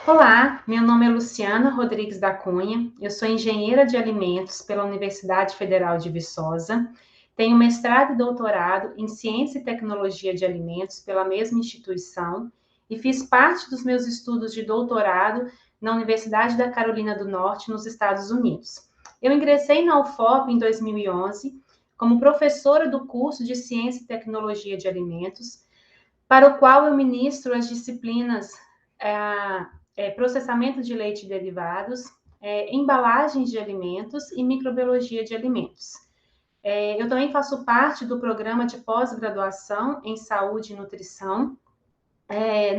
Olá, meu nome é Luciana Rodrigues da Cunha, eu sou engenheira de alimentos pela Universidade Federal de Viçosa, tenho mestrado e doutorado em Ciência e Tecnologia de Alimentos pela mesma instituição e fiz parte dos meus estudos de doutorado na Universidade da Carolina do Norte, nos Estados Unidos. Eu ingressei na UFOP em 2011 como professora do curso de Ciência e Tecnologia de Alimentos, para o qual eu ministro as disciplinas processamento de leite e derivados, embalagens de alimentos e microbiologia de alimentos. Eu também faço parte do programa de pós-graduação em saúde e nutrição,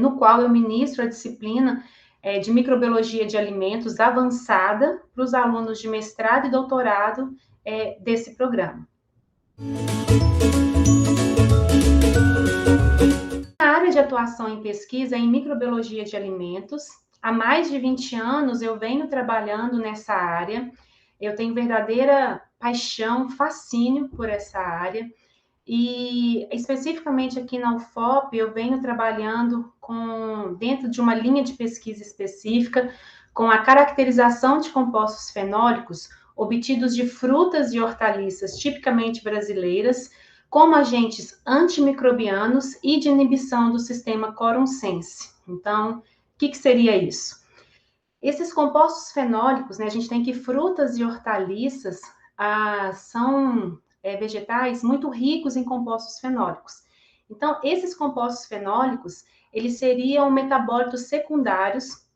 no qual eu ministro a disciplina de microbiologia de alimentos avançada para os alunos de mestrado e doutorado desse programa. A área de atuação em pesquisa é em microbiologia de alimentos. Há mais de 20 anos eu venho trabalhando nessa área. Eu tenho verdadeira paixão, fascínio por essa área. E especificamente aqui na UFOP, eu venho trabalhando dentro de uma linha de pesquisa específica com a caracterização de compostos fenólicos obtidos de frutas e hortaliças tipicamente brasileiras, como agentes antimicrobianos e de inibição do sistema quorum sense. Então, o que seria isso? Esses compostos fenólicos, né, a gente tem que frutas e hortaliças são vegetais muito ricos em compostos fenólicos. Então, esses compostos fenólicos, eles seriam metabólitos secundários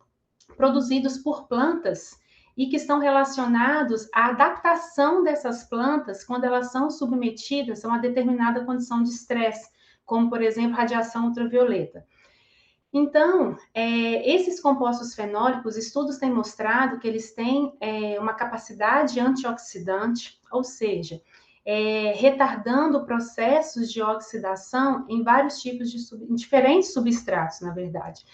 produzidos por plantas e que estão relacionados à adaptação dessas plantas quando elas são submetidas a uma determinada condição de estresse, como, por exemplo, radiação ultravioleta. Então, esses compostos fenólicos, estudos têm mostrado que eles têm uma capacidade antioxidante, ou seja, retardando processos de oxidação em vários tipos em diferentes substratos, na verdade.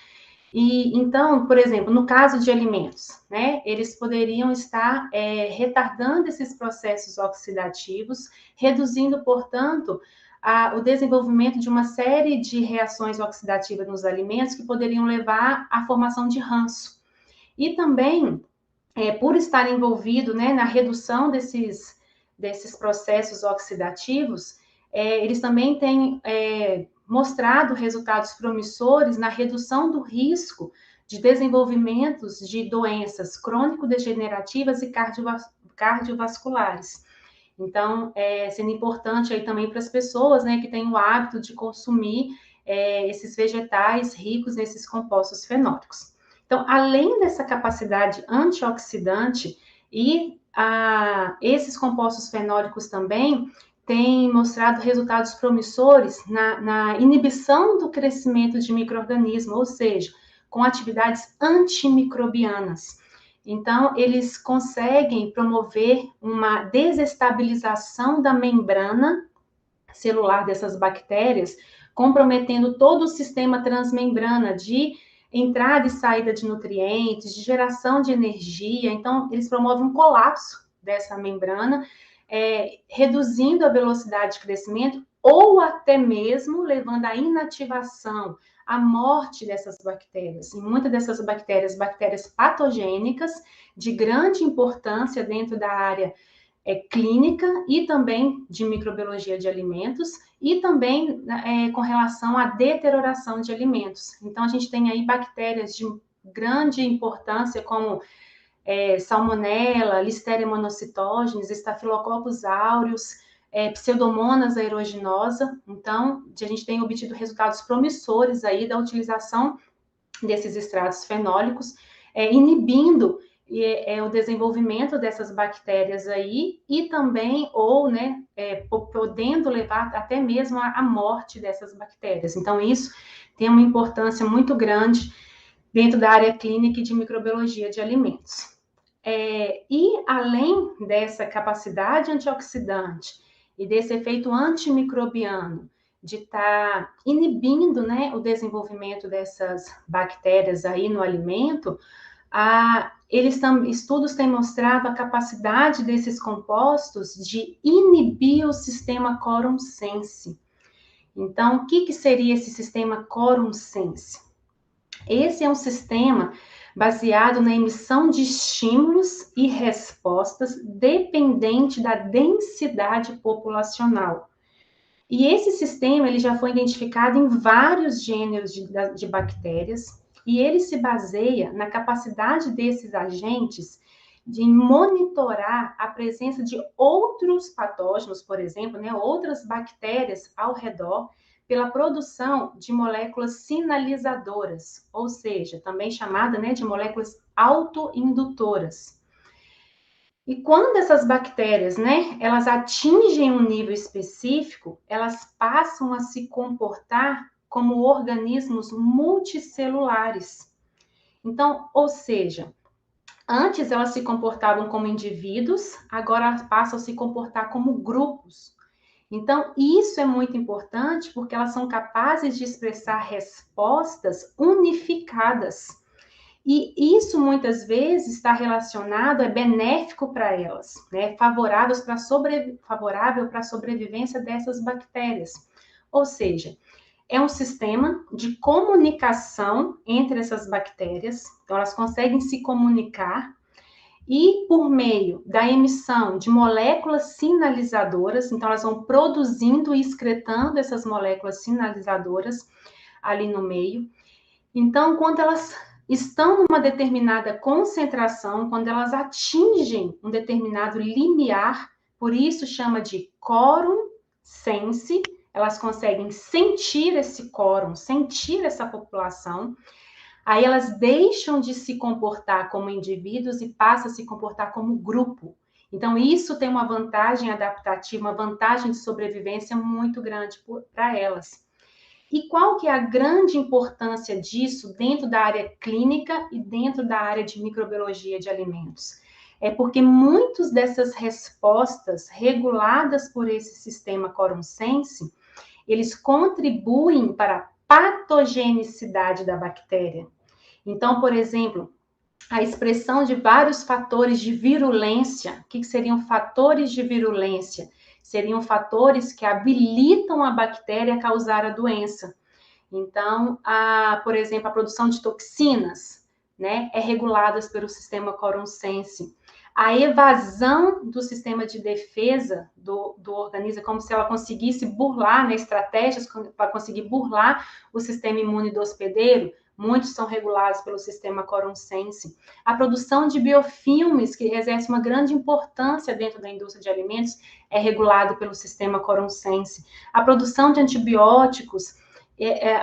E então, por exemplo, no caso de alimentos, né, eles poderiam estar retardando esses processos oxidativos, reduzindo, portanto, o desenvolvimento de uma série de reações oxidativas nos alimentos que poderiam levar à formação de ranço. E também, por estar envolvido, né, na redução desses processos oxidativos, eles também têm mostrado resultados promissores na redução do risco de desenvolvimentos de doenças crônico-degenerativas e cardiovasculares. Então, sendo importante aí também para as pessoas, né, que têm o hábito de consumir esses vegetais ricos nesses compostos fenólicos. Então, além dessa capacidade antioxidante e esses compostos fenólicos também têm mostrado resultados promissores na inibição do crescimento de micro-organismos, ou seja, com atividades antimicrobianas. Então, eles conseguem promover uma desestabilização da membrana celular dessas bactérias, comprometendo todo o sistema transmembrana de entrada e saída de nutrientes, de geração de energia. Então, eles promovem um colapso dessa membrana, reduzindo a velocidade de crescimento ou até mesmo levando à inativação, à morte dessas bactérias. E muitas dessas bactérias patogênicas, de grande importância dentro da área clínica e também de microbiologia de alimentos e também com relação à deterioração de alimentos. Então, a gente tem aí bactérias de grande importância como Salmonella, Listeria monocytogenes, Staphylococcus aureus, Pseudomonas aeruginosa. Então, a gente tem obtido resultados promissores aí da utilização desses extratos fenólicos, inibindo o desenvolvimento dessas bactérias aí e também, podendo levar até mesmo à morte dessas bactérias. Então, isso tem uma importância muito grande dentro da área clínica e de microbiologia de alimentos. E além dessa capacidade antioxidante e desse efeito antimicrobiano de estar inibindo, né, o desenvolvimento dessas bactérias aí no alimento, estudos têm mostrado a capacidade desses compostos de inibir o sistema quorum sense. Então, o que seria esse sistema Quorum Sense? Esse é um sistema baseado na emissão de estímulos e respostas dependente da densidade populacional. E esse sistema ele já foi identificado em vários gêneros de bactérias, e ele se baseia na capacidade desses agentes de monitorar a presença de outros patógenos, por exemplo, né, outras bactérias ao redor, pela produção de moléculas sinalizadoras, ou seja, também chamada, né, de moléculas autoindutoras. E quando essas bactérias, né, elas atingem um nível específico, elas passam a se comportar como organismos multicelulares. Então, ou seja, antes elas se comportavam como indivíduos, agora elas passam a se comportar como grupos. Então, isso é muito importante porque elas são capazes de expressar respostas unificadas. E isso muitas vezes está relacionado, é benéfico para elas, né? Favorável para a sobrevivência dessas bactérias. Ou seja, é um sistema de comunicação entre essas bactérias, então elas conseguem se comunicar e por meio da emissão de moléculas sinalizadoras, então elas vão produzindo e excretando essas moléculas sinalizadoras ali no meio. Então, quando elas estão numa determinada concentração, quando elas atingem um determinado limiar, por isso chama de quórum sense, elas conseguem sentir esse quórum, sentir essa população, aí elas deixam de se comportar como indivíduos e passam a se comportar como grupo. Então, isso tem uma vantagem adaptativa, uma vantagem de sobrevivência muito grande para elas. E qual que é a grande importância disso dentro da área clínica e dentro da área de microbiologia de alimentos? É porque muitas dessas respostas reguladas por esse sistema Quorum Sense, eles contribuem para a patogenicidade da bactéria. Então, por exemplo, a expressão de vários fatores de virulência. O que seriam fatores de virulência? Seriam fatores que habilitam a bactéria a causar a doença. Então, por exemplo, a produção de toxinas, né, é regulada pelo sistema Quorum Sense. A evasão do sistema de defesa do organismo, como se ela conseguisse burlar, né, estratégias para conseguir burlar o sistema imune do hospedeiro, muitos são regulados pelo sistema Quorum Sense. A produção de biofilmes, que exerce uma grande importância dentro da indústria de alimentos, é regulado pelo sistema Quorum Sense. A produção de antibióticos,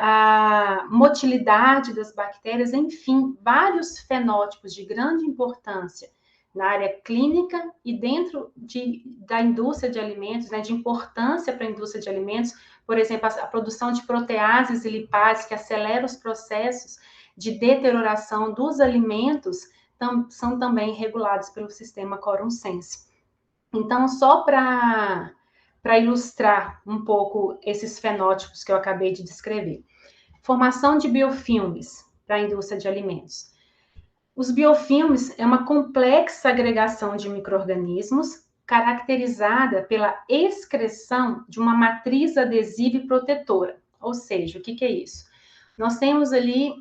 a motilidade das bactérias, enfim, vários fenótipos de grande importância na área clínica e dentro da indústria de alimentos, né, de importância para a indústria de alimentos, por exemplo, a produção de proteases e lipases que aceleram os processos de deterioração dos alimentos, são também regulados pelo sistema Quorum Sense. Então, só para ilustrar um pouco esses fenótipos que eu acabei de descrever. Formação de biofilmes para a indústria de alimentos. Os biofilmes é uma complexa agregação de micro-organismos caracterizada pela excreção de uma matriz adesiva e protetora. Ou seja, o que é isso? Nós temos ali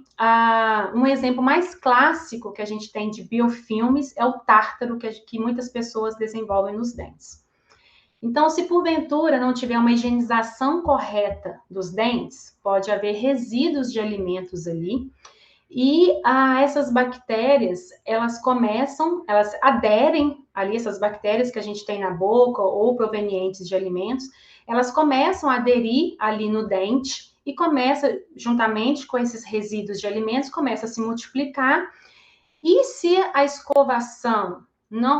um exemplo mais clássico que a gente tem de biofilmes, é o tártaro que muitas pessoas desenvolvem nos dentes. Então, se porventura não tiver uma higienização correta dos dentes, pode haver resíduos de alimentos ali, e essas bactérias, elas aderem ali, essas bactérias que a gente tem na boca ou provenientes de alimentos, elas começam a aderir ali no dente e começa, juntamente com esses resíduos de alimentos, começa a se multiplicar. E se a escovação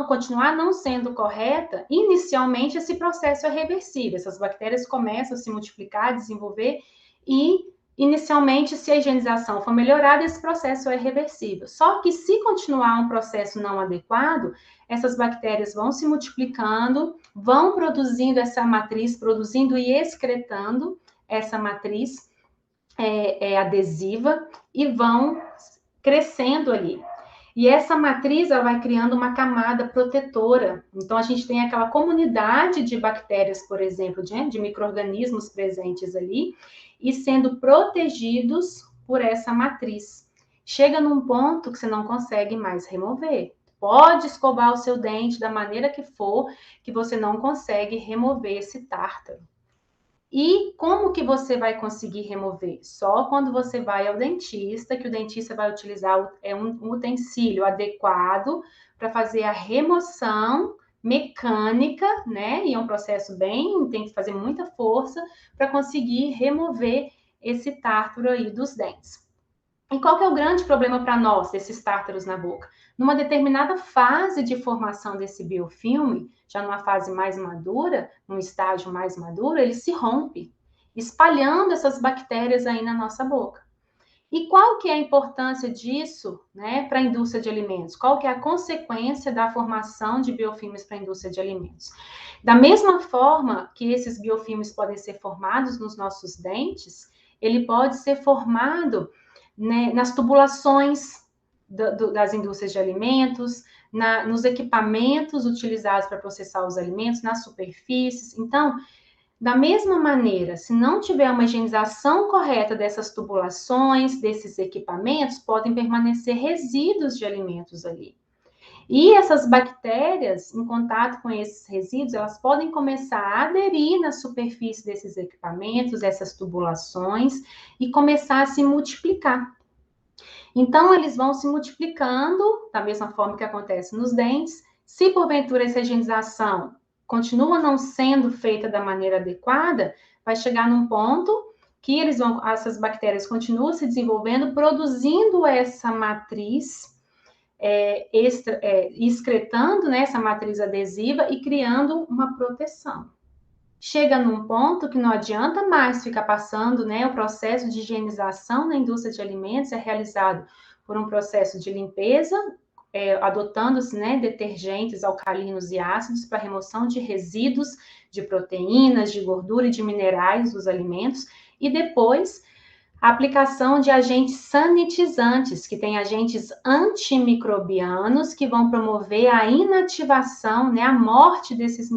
continuar não sendo correta, inicialmente esse processo é reversível. Essas bactérias começam a se multiplicar, desenvolver e inicialmente, se a higienização for melhorada, esse processo é reversível. Só que se continuar um processo não adequado, essas bactérias vão se multiplicando, vão produzindo essa matriz, produzindo e excretando essa matriz adesiva e vão crescendo ali. E essa matriz, ela vai criando uma camada protetora. Então, a gente tem aquela comunidade de bactérias, por exemplo, de micro-organismos presentes ali, e sendo protegidos por essa matriz. Chega num ponto que você não consegue mais remover. Pode escovar o seu dente da maneira que for, que você não consegue remover esse tártaro. E como que você vai conseguir remover? Só quando você vai ao dentista, que o dentista vai utilizar um utensílio adequado para fazer a remoção mecânica, né? E é um processo tem que fazer muita força para conseguir remover esse tártaro aí dos dentes. E qual que é o grande problema para nós, desses tártaros na boca? Numa determinada fase de formação desse biofilme, já numa fase mais madura, num estágio mais maduro, ele se rompe, espalhando essas bactérias aí na nossa boca. E qual que é a importância disso, né, para a indústria de alimentos? Qual que é a consequência da formação de biofilmes para a indústria de alimentos? Da mesma forma que esses biofilmes podem ser formados nos nossos dentes, ele pode ser formado, né, nas tubulações das indústrias de alimentos, nos equipamentos utilizados para processar os alimentos, nas superfícies. Então, da mesma maneira, se não tiver uma higienização correta dessas tubulações, desses equipamentos, podem permanecer resíduos de alimentos ali. E essas bactérias, em contato com esses resíduos, elas podem começar a aderir na superfície desses equipamentos, essas tubulações, e começar a se multiplicar. Então, eles vão se multiplicando, da mesma forma que acontece nos dentes. Se porventura essa higienização continua não sendo feita da maneira adequada, vai chegar num ponto que essas bactérias continuam se desenvolvendo, produzindo essa matriz, excretando, né, essa matriz adesiva e criando uma proteção. Chega num ponto que não adianta mais ficar passando, né, o processo de higienização na indústria de alimentos é realizado por um processo de limpeza, adotando-se, né, detergentes alcalinos e ácidos para remoção de resíduos de proteínas, de gordura e de minerais dos alimentos, e depois a aplicação de agentes sanitizantes, que tem agentes antimicrobianos que vão promover a inativação, né, a morte desses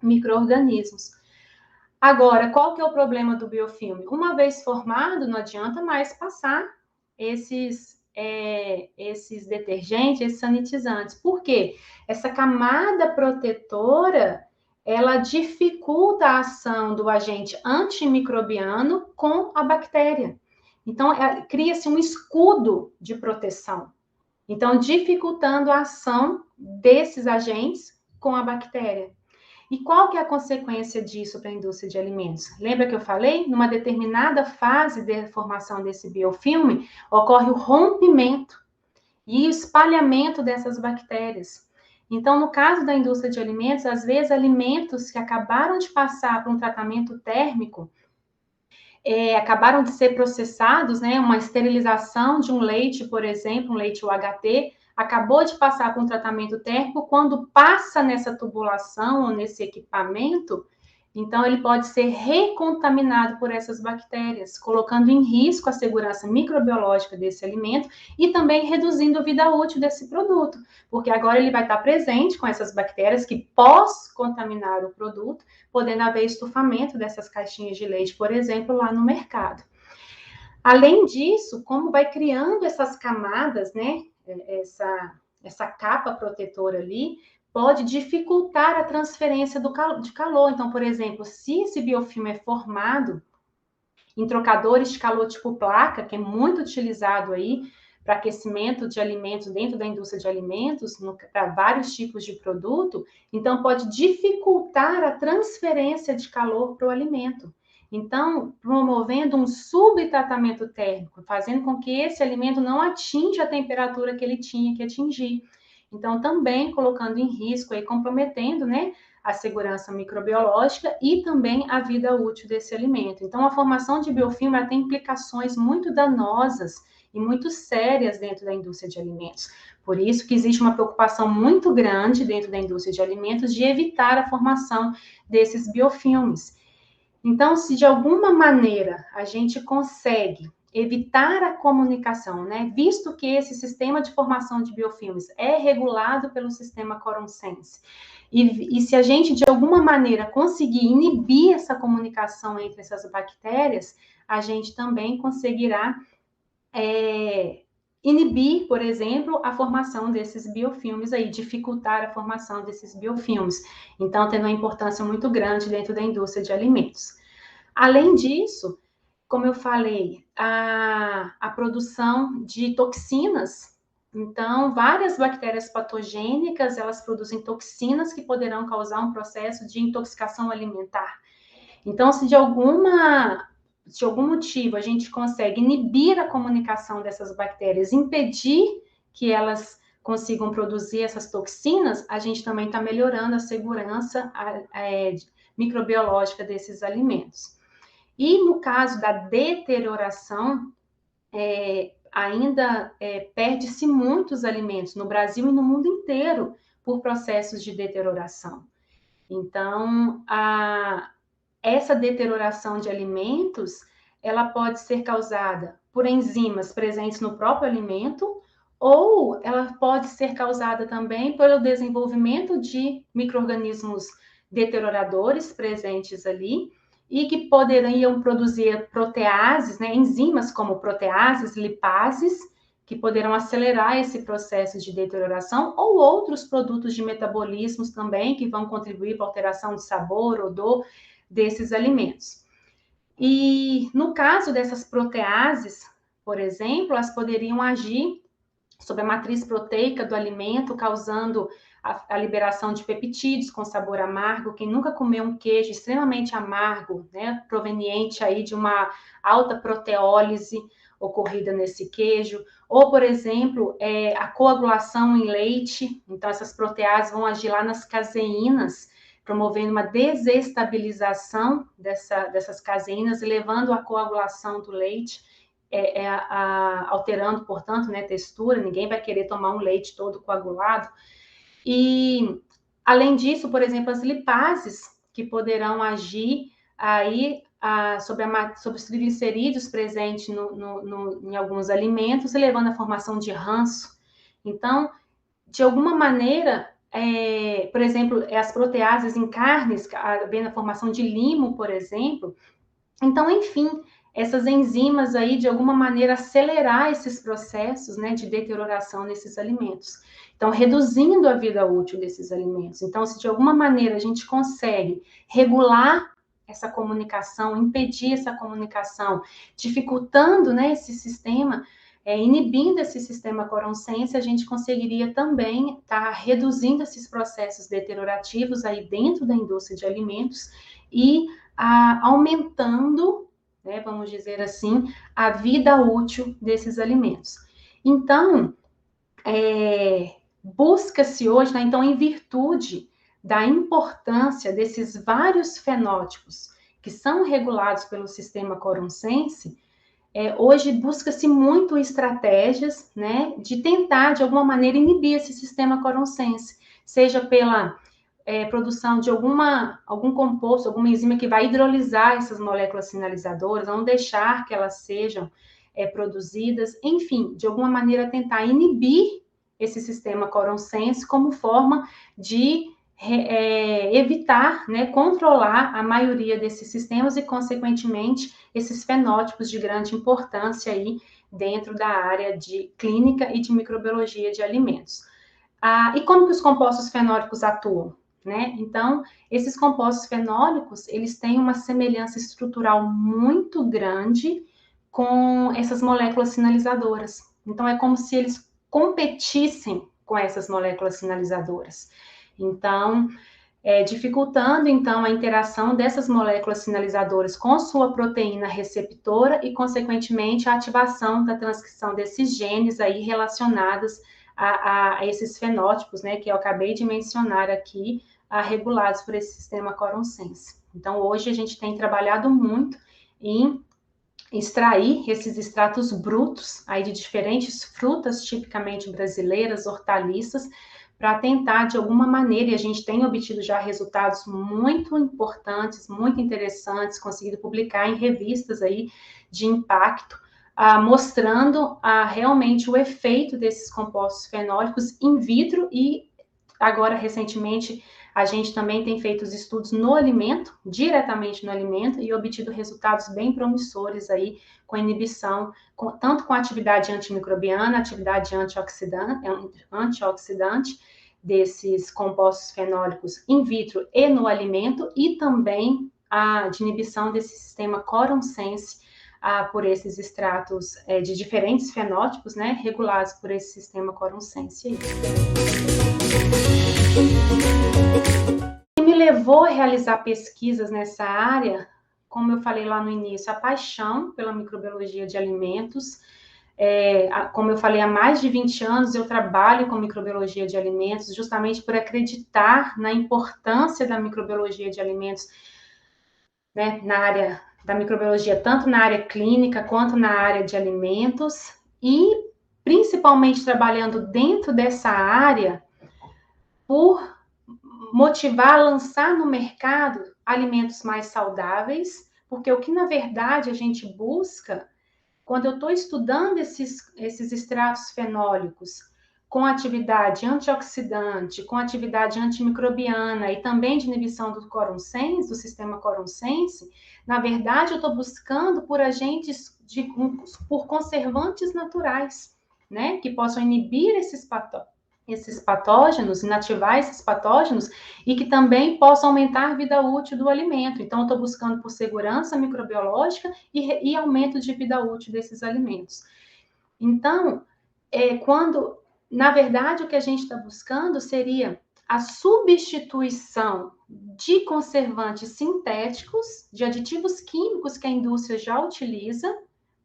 micro-organismos. Agora, qual que é o problema do biofilme? Uma vez formado, não adianta mais passar esses detergentes, esses sanitizantes. Por quê? Essa camada protetora, ela dificulta a ação do agente antimicrobiano com a bactéria. Então, cria-se um escudo de proteção. Então, dificultando a ação desses agentes com a bactéria. E qual que é a consequência disso para a indústria de alimentos? Lembra que eu falei? Numa determinada fase de formação desse biofilme, ocorre o rompimento e o espalhamento dessas bactérias. Então, no caso da indústria de alimentos, às vezes alimentos que acabaram de passar por um tratamento térmico, acabaram de ser processados, né? Uma esterilização de um leite, por exemplo, um leite UHT, acabou de passar por um tratamento térmico, quando passa nessa tubulação ou nesse equipamento, então ele pode ser recontaminado por essas bactérias, colocando em risco a segurança microbiológica desse alimento e também reduzindo a vida útil desse produto, porque agora ele vai estar presente com essas bactérias que pós-contaminar o produto, podendo haver estufamento dessas caixinhas de leite, por exemplo, lá no mercado. Além disso, como vai criando essas camadas, né, essa capa protetora ali, pode dificultar a transferência de calor. Então, por exemplo, se esse biofilme é formado em trocadores de calor tipo placa, que é muito utilizado aí para aquecimento de alimentos dentro da indústria de alimentos, para vários tipos de produto, então pode dificultar a transferência de calor para o alimento. Então, promovendo um subtratamento térmico, fazendo com que esse alimento não atinja a temperatura que ele tinha que atingir. Então, também colocando em risco e comprometendo, né, a segurança microbiológica e também a vida útil desse alimento. Então, a formação de biofilme tem implicações muito danosas e muito sérias dentro da indústria de alimentos. Por isso que existe uma preocupação muito grande dentro da indústria de alimentos de evitar a formação desses biofilmes. Então, se de alguma maneira a gente consegue evitar a comunicação, né? Visto que esse sistema de formação de biofilmes é regulado pelo sistema Coron Sense. E se a gente, de alguma maneira, conseguir inibir essa comunicação entre essas bactérias, a gente também conseguirá inibir, por exemplo, a formação desses biofilmes aí, dificultar a formação desses biofilmes. Então, tendo uma importância muito grande dentro da indústria de alimentos. Além disso, como eu falei, a produção de toxinas. Então, várias bactérias patogênicas, elas produzem toxinas que poderão causar um processo de intoxicação alimentar. Então, se de algum motivo a gente consegue inibir a comunicação dessas bactérias, impedir que elas consigam produzir essas toxinas, a gente também está melhorando a segurança microbiológica desses alimentos. E no caso da deterioração, ainda perde-se muitos alimentos no Brasil e no mundo inteiro por processos de deterioração. Então, essa deterioração de alimentos, ela pode ser causada por enzimas presentes no próprio alimento, ou ela pode ser causada também pelo desenvolvimento de micro-organismos deterioradores presentes ali, e que poderiam produzir proteases, né, enzimas como proteases, lipases, que poderão acelerar esse processo de deterioração, ou outros produtos de metabolismos também, que vão contribuir para a alteração de sabor, odor desses alimentos. E no caso dessas proteases, por exemplo, elas poderiam agir sobre a matriz proteica do alimento, causando a liberação de peptídeos com sabor amargo. Quem nunca comeu um queijo extremamente amargo, né, proveniente aí de uma alta proteólise ocorrida nesse queijo, ou, por exemplo, a coagulação em leite. Então, essas proteases vão agir lá nas caseínas, promovendo uma desestabilização dessas caseínas e levando à coagulação do leite, alterando, portanto, né, textura. Ninguém vai querer tomar um leite todo coagulado. E, além disso, por exemplo, as lipases, que poderão agir aí sobre os triglicerídeos presentes em alguns alimentos, levando à formação de ranço. Então, de alguma maneira, por exemplo, as proteases em carnes, havendo a formação de limo, por exemplo. Então, enfim, essas enzimas aí, de alguma maneira, acelerar esses processos, né, de deterioração nesses alimentos. Então, reduzindo a vida útil desses alimentos. Então, se de alguma maneira a gente consegue regular essa comunicação, impedir essa comunicação, dificultando, né, esse sistema, inibindo esse sistema Coron Sense, a gente conseguiria também estar reduzindo esses processos deteriorativos aí dentro da indústria de alimentos e aumentando, né, vamos dizer assim, a vida útil desses alimentos. Então, busca-se hoje, né, então, em virtude da importância desses vários fenótipos que são regulados pelo sistema Coron Sense, hoje busca-se muito estratégias, né, de tentar, de alguma maneira, inibir esse sistema Coron Sense, seja pela produção de algum composto, alguma enzima que vai hidrolisar essas moléculas sinalizadoras, não deixar que elas sejam produzidas, enfim, de alguma maneira tentar inibir esse sistema Coron Sense como forma de evitar, né, controlar a maioria desses sistemas e, consequentemente, esses fenótipos de grande importância aí dentro da área de clínica e de microbiologia de alimentos. E como que os compostos fenólicos atuam? Né? Então, esses compostos fenólicos, eles têm uma semelhança estrutural muito grande com essas moléculas sinalizadoras. Então, é como se eles competissem com essas moléculas sinalizadoras. Então, dificultando, então, a interação dessas moléculas sinalizadoras com sua proteína receptora e, consequentemente, a ativação da transcrição desses genes aí relacionados a esses fenótipos, né, que eu acabei de mencionar aqui, regulados por esse sistema Coron Sense. Então, hoje a gente tem trabalhado muito em extrair esses extratos brutos aí de diferentes frutas tipicamente brasileiras, hortaliças, para tentar, de alguma maneira, e a gente tem obtido já resultados muito importantes, muito interessantes, conseguido publicar em revistas aí de impacto, mostrando realmente o efeito desses compostos fenólicos in vitro e agora, recentemente, a gente também tem feito os estudos no alimento, diretamente no alimento, e obtido resultados bem promissores aí com a inibição, tanto com a atividade antimicrobiana, atividade antioxidante desses compostos fenólicos in vitro e no alimento, e também a de inibição desse sistema Quorum Sense por esses extratos de diferentes fenótipos, né, regulados por esse sistema Quorum Sense. O que me levou a realizar pesquisas nessa área, como eu falei lá no início, a paixão pela microbiologia de alimentos. Como eu falei, há mais de 20 anos eu trabalho com microbiologia de alimentos, justamente por acreditar na importância da microbiologia de alimentos, né, na área da microbiologia, tanto na área clínica quanto na área de alimentos, e principalmente trabalhando dentro dessa área por motivar a lançar no mercado alimentos mais saudáveis, porque o que na verdade a gente busca, quando eu estou estudando esses extratos fenólicos com atividade antioxidante, com atividade antimicrobiana e também de inibição do Quorum Sense, do sistema Quorum Sense, na verdade eu estou buscando por agentes, por conservantes naturais, né, que possam inibir esses patógenos, inativar esses patógenos e que também possam aumentar a vida útil do alimento. Então, eu estou buscando por segurança microbiológica e aumento de vida útil desses alimentos. Então, na verdade, o que a gente está buscando seria a substituição de conservantes sintéticos, de aditivos químicos que a indústria já utiliza,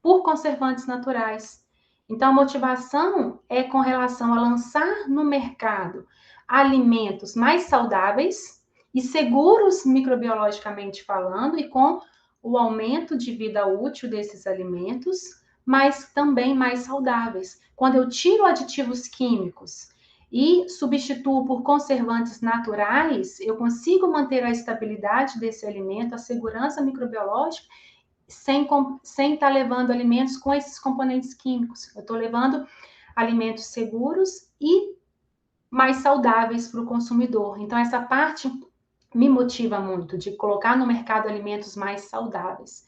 por conservantes naturais. Então, a motivação é com relação a lançar no mercado alimentos mais saudáveis e seguros microbiologicamente falando, e com o aumento de vida útil desses alimentos, mas também mais saudáveis. Quando eu tiro aditivos químicos e substituo por conservantes naturais, eu consigo manter a estabilidade desse alimento, a segurança microbiológica, sem estar levando alimentos com esses componentes químicos. Eu estou levando alimentos seguros e mais saudáveis para o consumidor. Então, essa parte me motiva muito, de colocar no mercado alimentos mais saudáveis.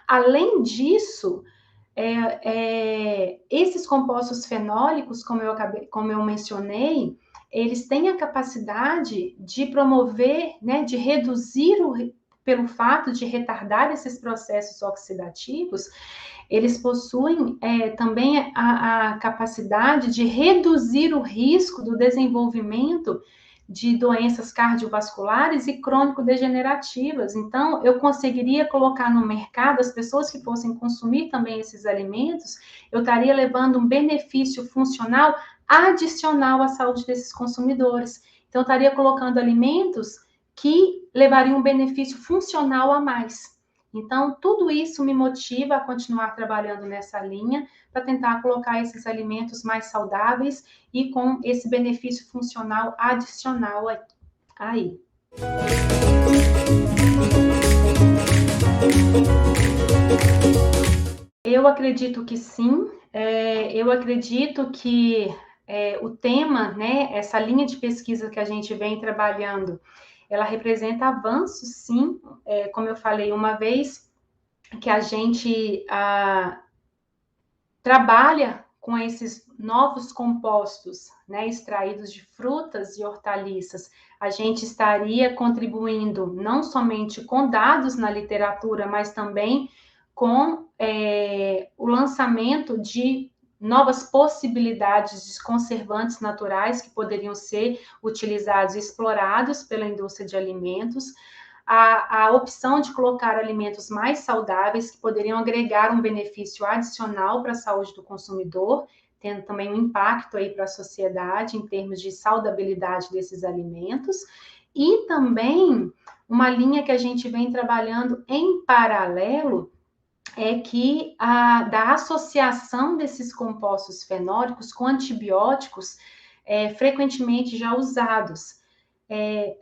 Além disso, esses compostos fenólicos, como eu mencionei, eles têm a capacidade de promover, né, de reduzir pelo fato de retardar esses processos oxidativos, eles possuem também a capacidade de reduzir o risco do desenvolvimento de doenças cardiovasculares e crônico-degenerativas. Então, eu conseguiria colocar no mercado as pessoas que fossem consumir também esses alimentos, eu estaria levando um benefício funcional adicional à saúde desses consumidores. Então, eu estaria colocando alimentos que levariam um benefício funcional a mais. Então, tudo isso me motiva a continuar trabalhando nessa linha para tentar colocar esses alimentos mais saudáveis e com esse benefício funcional adicional aí. Eu acredito que sim. Eu acredito que o tema, né, essa linha de pesquisa que a gente vem trabalhando, ela representa avanço, sim. Como eu falei, uma vez que a gente trabalha com esses novos compostos, né, extraídos de frutas e hortaliças, a gente estaria contribuindo não somente com dados na literatura, mas também com o lançamento de novas possibilidades de conservantes naturais que poderiam ser utilizados e explorados pela indústria de alimentos, a opção de colocar alimentos mais saudáveis que poderiam agregar um benefício adicional para a saúde do consumidor, tendo também um impacto aí para a sociedade em termos de saudabilidade desses alimentos, e também uma linha que a gente vem trabalhando em paralelo é que da associação desses compostos fenólicos com antibióticos frequentemente já usados.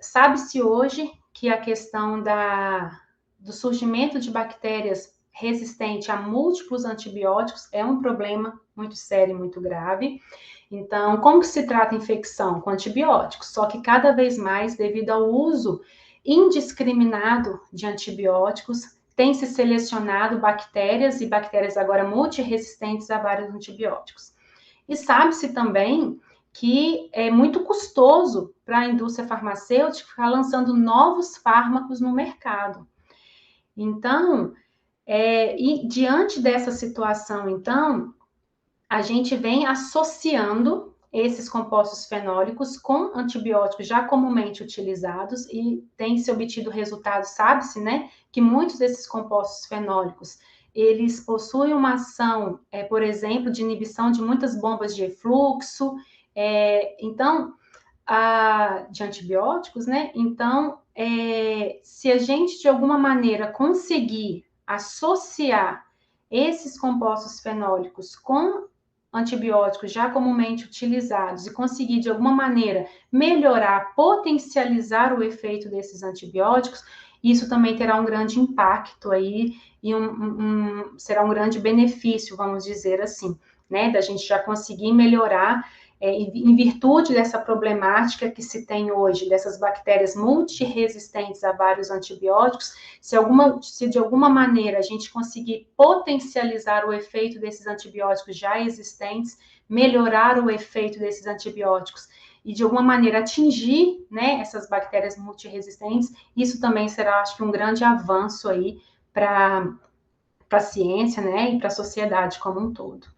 Sabe-se hoje que a questão do surgimento de bactérias resistente a múltiplos antibióticos é um problema muito sério e muito grave. Então, como que se trata a infecção? Com antibióticos, só que cada vez mais, devido ao uso indiscriminado de antibióticos, tem se selecionado bactérias, e bactérias agora multiresistentes a vários antibióticos. E sabe-se também que é muito custoso para a indústria farmacêutica ficar lançando novos fármacos no mercado. Então, e diante dessa situação, então, a gente vem associando esses compostos fenólicos com antibióticos já comumente utilizados e tem se obtido resultados, sabe-se, né, que muitos desses compostos fenólicos, eles possuem uma ação, por exemplo, de inibição de muitas bombas de refluxo, então, de antibióticos, né? Então, se a gente, de alguma maneira, conseguir associar esses compostos fenólicos com antibióticos já comumente utilizados e conseguir, de alguma maneira, melhorar, potencializar o efeito desses antibióticos, isso também terá um grande impacto aí e será um grande benefício, vamos dizer assim, né? Da gente já conseguir melhorar em virtude dessa problemática que se tem hoje, dessas bactérias multiresistentes a vários antibióticos, se de alguma maneira a gente conseguir potencializar o efeito desses antibióticos já existentes, melhorar o efeito desses antibióticos e de alguma maneira atingir, né, essas bactérias multiresistentes, isso também será, acho que, um grande avanço aí para a ciência, né, e para a sociedade como um todo.